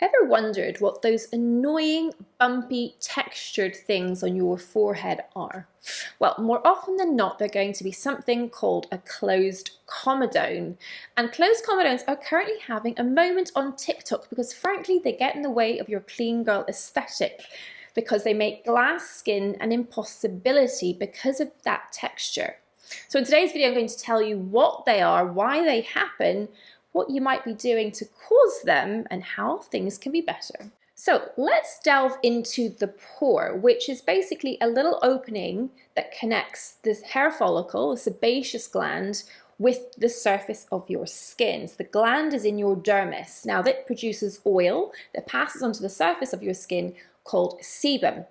Ever wondered what those annoying, bumpy, textured things on your forehead are? Well, more often than not, they're going to be something called a closed comedone. And closed comedones are currently having a moment on TikTok because frankly, they get in the way of your clean girl aesthetic because they make glass skin an impossibility because of that texture. So in today's video, I'm going to tell you what they are, why they happen, what you might be doing to cause them, and how things can be better. So let's delve into the pore, which is basically a little opening that connects the hair follicle, the sebaceous gland, with the surface of your skin. So the gland is in your dermis. Now that produces oil that passes onto the surface of your skin called sebum.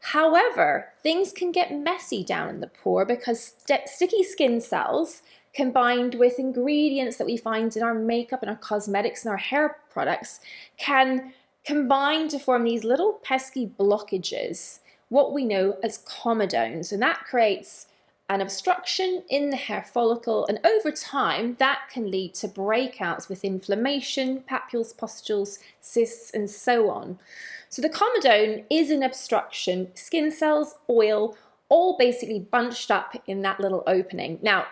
However, things can get messy down in the pore because sticky skin cells combined with ingredients that we find in our makeup and our cosmetics and our hair products can combine to form these little pesky blockages, what we know as comedones, and that creates an obstruction in the hair follicle, and over time that can lead to breakouts with inflammation, papules, pustules, cysts, and so on. So the comedone is an obstruction, skin cells, oil, all basically bunched up in that little opening. Now,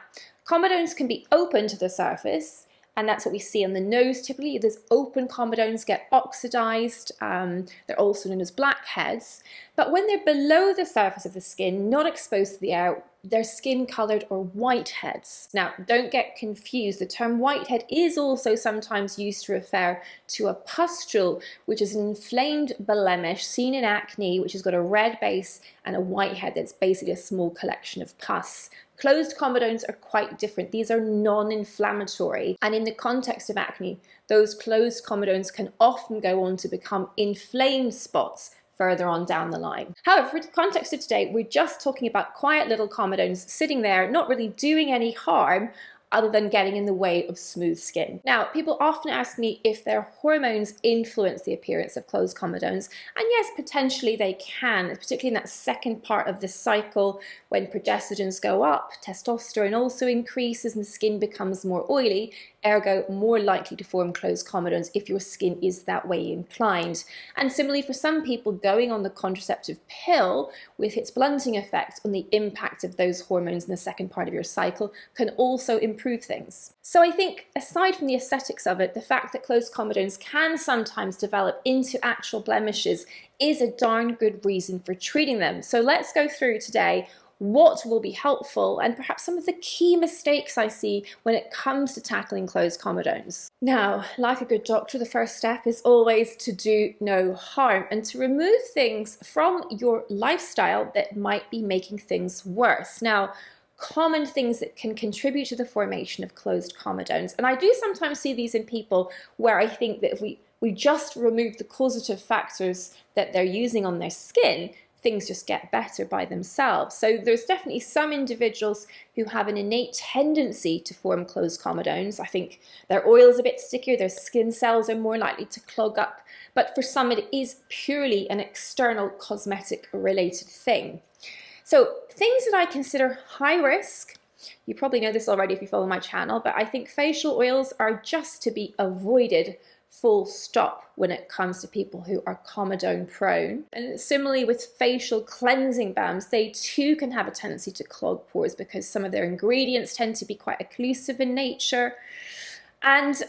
comedones can be open to the surface, and that's what we see on the nose. Typically, these open comedones get oxidized. They're also known as blackheads. But when they're below the surface of the skin, not exposed to the air, they're skin-colored or whiteheads. Now, don't get confused. The term whitehead is also sometimes used to refer to a pustule, which is an inflamed blemish seen in acne, which has got a red base and a whitehead that's basically a small collection of pus. Closed comedones are quite different. These are non-inflammatory. And in the context of acne, those closed comedones can often go on to become inflamed spots further on down the line. However, for the context of today, we're just talking about quiet little comedones sitting there, not really doing any harm, other than getting in the way of smooth skin. Now, people often ask me if their hormones influence the appearance of closed comedones, and yes, potentially they can, particularly in that second part of the cycle when progestrogens go up, testosterone also increases and the skin becomes more oily, ergo more likely to form closed comedones if your skin is that way inclined. And similarly, for some people, going on the contraceptive pill with its blunting effect on the impact of those hormones in the second part of your cycle can also improve things. So I think aside from the aesthetics of it, the fact that closed comedones can sometimes develop into actual blemishes is a darn good reason for treating them. So let's go through today what will be helpful and perhaps some of the key mistakes I see when it comes to tackling closed comedones. Now, like a good doctor, the first step is always to do no harm and to remove things from your lifestyle that might be making things worse. Now, common things that can contribute to the formation of closed comedones, and I do sometimes see these in people where I think that if we just remove the causative factors that they're using on their skin, things just get better by themselves. So there's definitely some individuals who have an innate tendency to form closed comedones. I think their oil is a bit stickier, their skin cells are more likely to clog up, but for some it is purely an external cosmetic related thing. So things that I consider high risk, you probably know this already if you follow my channel, but I think facial oils are just to be avoided full stop when it comes to people who are comedone prone. And similarly with facial cleansing balms, they too can have a tendency to clog pores because some of their ingredients tend to be quite occlusive in nature. And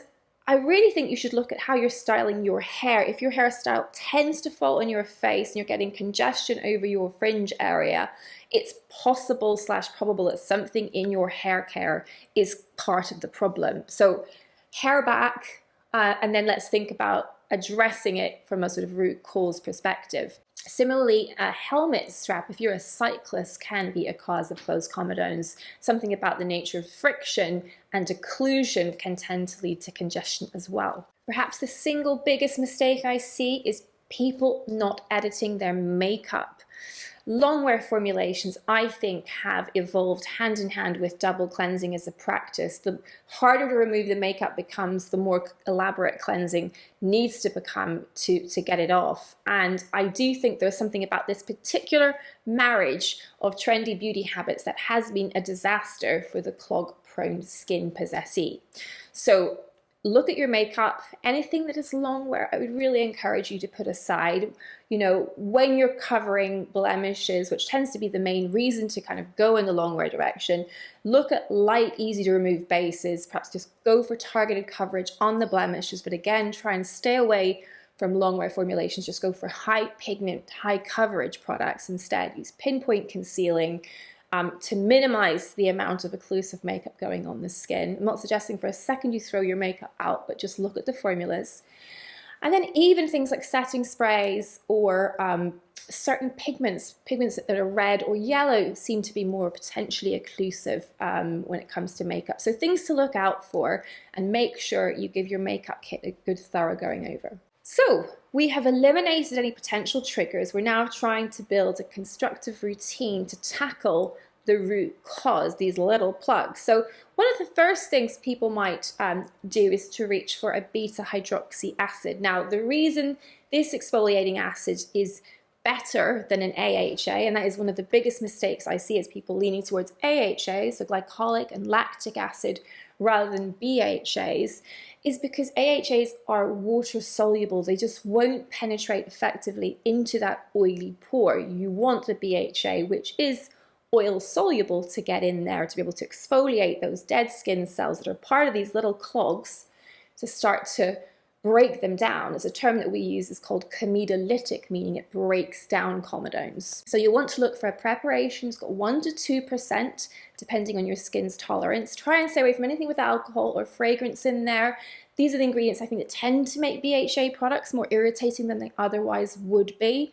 I really think you should look at how you're styling your hair. If your hairstyle tends to fall on your face and you're getting congestion over your fringe area, it's possible / probable that something in your hair care is part of the problem. So hair back, and then let's think about addressing it from a sort of root cause perspective. Similarly, a helmet strap, if you're a cyclist, can be a cause of closed comedones. Something about the nature of friction and occlusion can tend to lead to congestion as well. Perhaps the single biggest mistake I see is people not editing their makeup. Longwear formulations, I think, have evolved hand in hand with double cleansing as a practice. The harder to remove the makeup becomes, the more elaborate cleansing needs to become to get it off. And I do think there's something about this particular marriage of trendy beauty habits that has been a disaster for the clog-prone skin possessee. So look at your makeup. Anything that is long wear, I would really encourage you to put aside. You know, when you're covering blemishes, which tends to be the main reason to kind of go in the long wear direction, look at light, easy to remove bases. Perhaps just go for targeted coverage on the blemishes, but again, try and stay away from long wear formulations. Just go for high pigment, high coverage products instead. Use pinpoint concealing to minimize the amount of occlusive makeup going on the skin. I'm not suggesting for a second you throw your makeup out, but just look at the formulas. And then even things like setting sprays or certain pigments that are red or yellow seem to be more potentially occlusive when it comes to makeup. So things to look out for, and make sure you give your makeup kit a good thorough going over. So we have eliminated any potential triggers. We're now trying to build a constructive routine to tackle the root cause, these little plugs. So one of the first things people might do is to reach for a beta hydroxy acid. Now, the reason this exfoliating acid is better than an AHA, and that is one of the biggest mistakes I see, is people leaning towards AHA, so glycolic and lactic acid, rather than BHAs, is because AHAs are water soluble. They just won't penetrate effectively into that oily pore. You want a BHA, which is oil soluble, to get in there, to be able to exfoliate those dead skin cells that are part of these little clogs, to start to break them down. It's a term that we use, is called comedolytic, meaning it breaks down comedones. So you want to look for a preparation. It's got 1 to 2%, depending on your skin's tolerance. Try and stay away from anything with alcohol or fragrance in there. These are the ingredients I think that tend to make BHA products more irritating than they otherwise would be.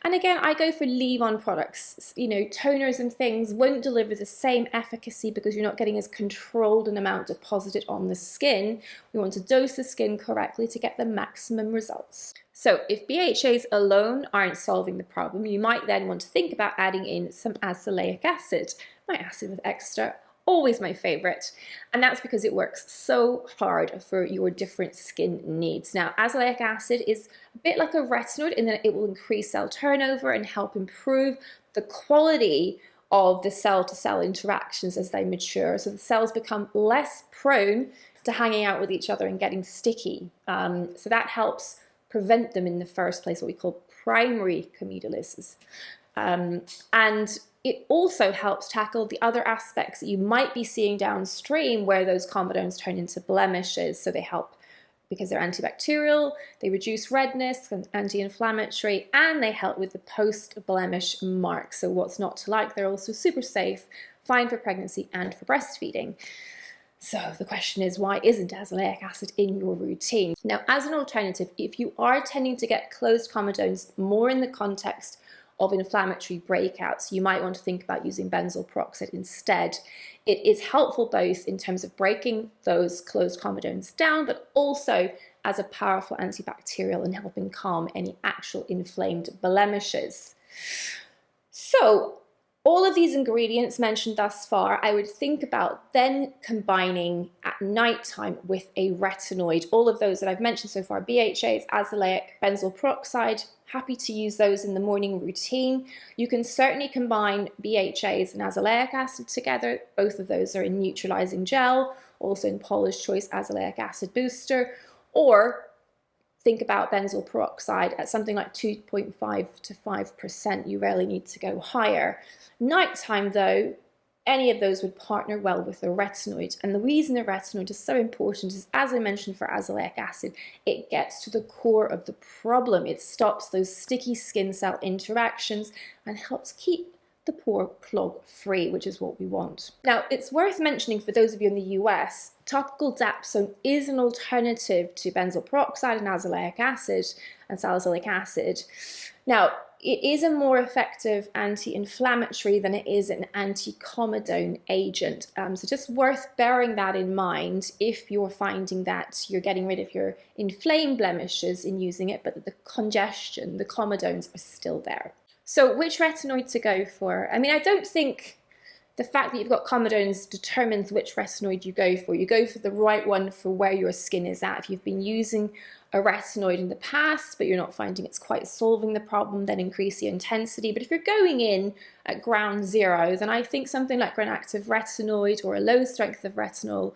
And again, I go for leave-on products. You know, toners and things won't deliver the same efficacy because you're not getting as controlled an amount deposited on the skin. We want to dose the skin correctly to get the maximum results. So if BHAs alone aren't solving the problem, you might then want to think about adding in some azelaic acid. My acid with extra, always my favorite, and that's because it works so hard for your different skin needs. Now, azelaic acid is a bit like a retinoid in that it will increase cell turnover and help improve the quality of the cell-to-cell interactions as they mature, so the cells become less prone to hanging out with each other and getting sticky. So that helps prevent them in the first place, what we call primary comedolysis. And it also helps tackle the other aspects that you might be seeing downstream where those comedones turn into blemishes. So they help because they're antibacterial, they reduce redness and anti-inflammatory, and they help with the post-blemish mark. So what's not to like? They're also super safe, fine for pregnancy and for breastfeeding. So the question is, why isn't azelaic acid in your routine? Now, as an alternative, if you are tending to get closed comedones more in the context of inflammatory breakouts, you might want to think about using benzoyl peroxide instead. It is helpful both in terms of breaking those closed comedones down, but also as a powerful antibacterial and helping calm any actual inflamed blemishes. So all of these ingredients mentioned thus far, I would think about then combining at nighttime with a retinoid. All of those that I've mentioned so far, BHAs, azelaic, benzoyl peroxide, happy to use those in the morning routine. You can certainly combine BHAs and azelaic acid together. Both of those are in neutralizing gel, also in Paula's Choice azelaic acid booster, or think about benzoyl peroxide at something like 2.5 to 5%. You rarely need to go higher. Nighttime though, any of those would partner well with a retinoid. And the reason a retinoid is so important is, as I mentioned for azelaic acid, it gets to the core of the problem. It stops those sticky skin cell interactions and helps keep the pore clog free, which is what we want. Now, it's worth mentioning for those of you in the US, topical dapsone is an alternative to benzoyl peroxide and azelaic acid and salicylic acid. Now, it is a more effective anti-inflammatory than it is an anti-comedone agent. So just worth bearing that in mind if you're finding that you're getting rid of your inflamed blemishes in using it, but the congestion, the comedones are still there. So which retinoid to go for? I mean, I don't think the fact that you've got comedones determines which retinoid you go for. You go for the right one for where your skin is at. If you've been using a retinoid in the past, but you're not finding it's quite solving the problem, then increase the intensity. But if you're going in at ground zero, then I think something like an active retinoid or a low strength of retinol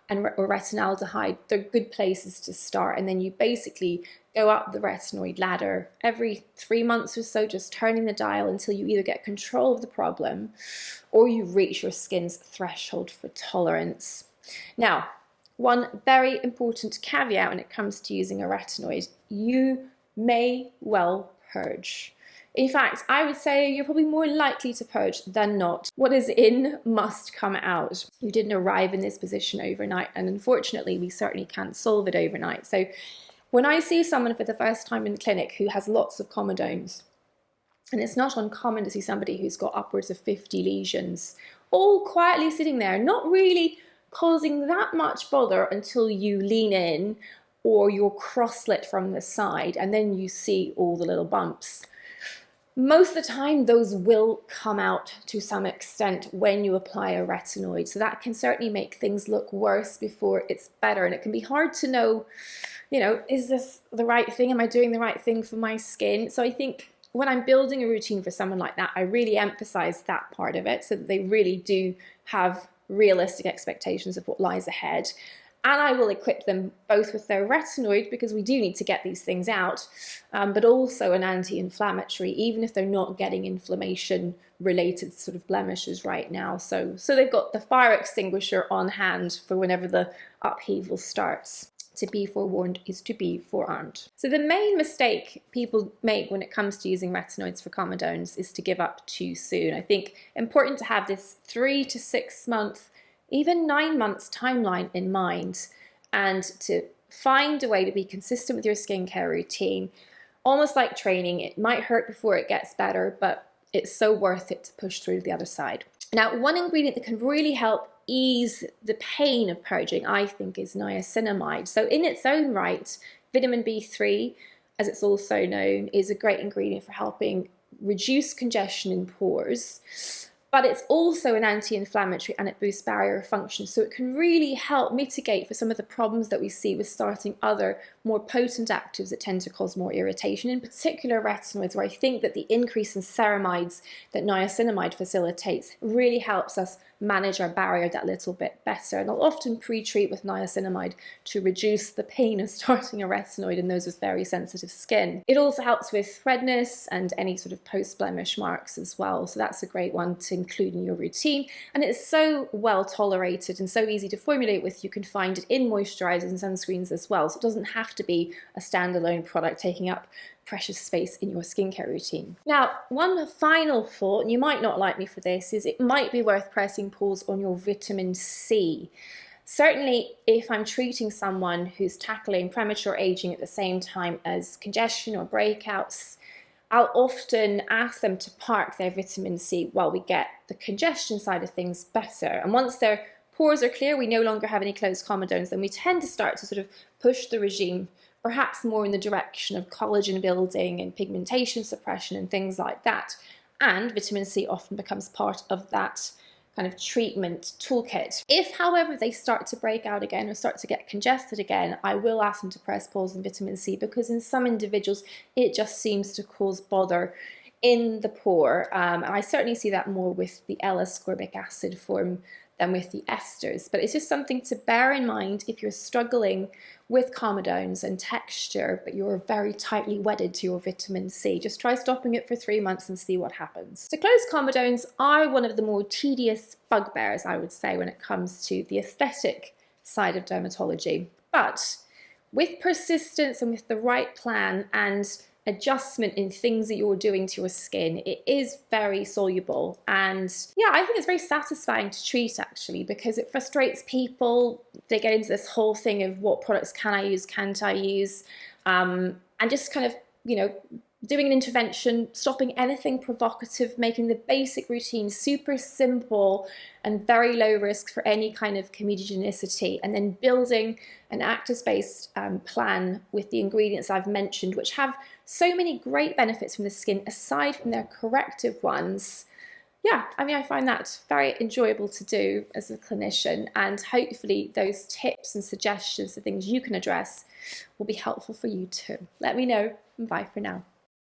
or retinaldehyde, they're good places to start. And then you basically go up the retinoid ladder every 3 months or so, just turning the dial until you either get control of the problem or you reach your skin's threshold for tolerance. Now, one very important caveat when it comes to using a retinoid: you may well purge. In fact, I would say you're probably more likely to purge than not. What is in must come out. You didn't arrive in this position overnight, and unfortunately, we certainly can't solve it overnight. So when I see someone for the first time in the clinic who has lots of comedones, and it's not uncommon to see somebody who's got upwards of 50 lesions, all quietly sitting there, not really causing that much bother until you lean in or you're cross-lit from the side, and then you see all the little bumps. Most of the time, those will come out to some extent when you apply a retinoid. So that can certainly make things look worse before it's better. And it can be hard to know, is this the right thing? Am I doing the right thing for my skin? So I think when I'm building a routine for someone like that, I really emphasize that part of it so that they really do have realistic expectations of what lies ahead. And I will equip them both with their retinoid, because we do need to get these things out, but also an anti-inflammatory, even if they're not getting inflammation-related sort of blemishes right now. So they've got the fire extinguisher on hand for whenever the upheaval starts. To be forewarned is to be forearmed. So the main mistake people make when it comes to using retinoids for comedones is to give up too soon. I think important to have this 3 to 6 month, even 9 months timeline in mind, and to find a way to be consistent with your skincare routine. Almost like training, it might hurt before it gets better, but it's so worth it to push through to the other side. Now, one ingredient that can really help ease the pain of purging, I think, is niacinamide. So in its own right, vitamin B3, as it's also known, is a great ingredient for helping reduce congestion in pores. But it's also an anti-inflammatory and it boosts barrier function. So it can really help mitigate for some of the problems that we see with starting other more potent actives that tend to cause more irritation, in particular retinoids, where I think that the increase in ceramides that niacinamide facilitates really helps us manage our barrier that little bit better. And I'll often pre-treat with niacinamide to reduce the pain of starting a retinoid in those with very sensitive skin. It also helps with redness and any sort of post-blemish marks as well. So that's a great one to include in your routine. And it's so well tolerated and so easy to formulate with. You can find it in moisturizers and sunscreens as well. So it doesn't have to be a standalone product taking up precious space in your skincare routine. Now, one final thought, and you might not like me for this, is it might be worth pressing pause on your vitamin C. Certainly, if I'm treating someone who's tackling premature aging at the same time as congestion or breakouts, I'll often ask them to park their vitamin C while we get the congestion side of things better. And once their pores are clear, we no longer have any closed comedones, then we tend to start to sort of push the regime perhaps more in the direction of collagen building and pigmentation suppression and things like that. And vitamin C often becomes part of that kind of treatment toolkit. If, however, they start to break out again or start to get congested again, I will ask them to press pause on vitamin C, because in some individuals it just seems to cause bother in the pore. And I certainly see that more with the L-ascorbic acid form than with the esters. But it's just something to bear in mind if you're struggling with comedones and texture, but you're very tightly wedded to your vitamin C. Just try stopping it for 3 months and see what happens. So closed comedones are one of the more tedious bugbears, I would say, when it comes to the aesthetic side of dermatology. But with persistence and with the right plan and adjustment in things that you're doing to your skin, it is very soluble. And yeah, I think it's very satisfying to treat, actually, because it frustrates people. They get into this whole thing of what products can I use, can't I use, and just kind of, doing an intervention, stopping anything provocative, making the basic routine super simple and very low risk for any kind of comedogenicity, and then building an actives-based plan with the ingredients I've mentioned, which have so many great benefits from the skin aside from their corrective ones. Yeah, I find that very enjoyable to do as a clinician, and hopefully those tips and suggestions, the things you can address, will be helpful for you too. Let me know, and bye for now.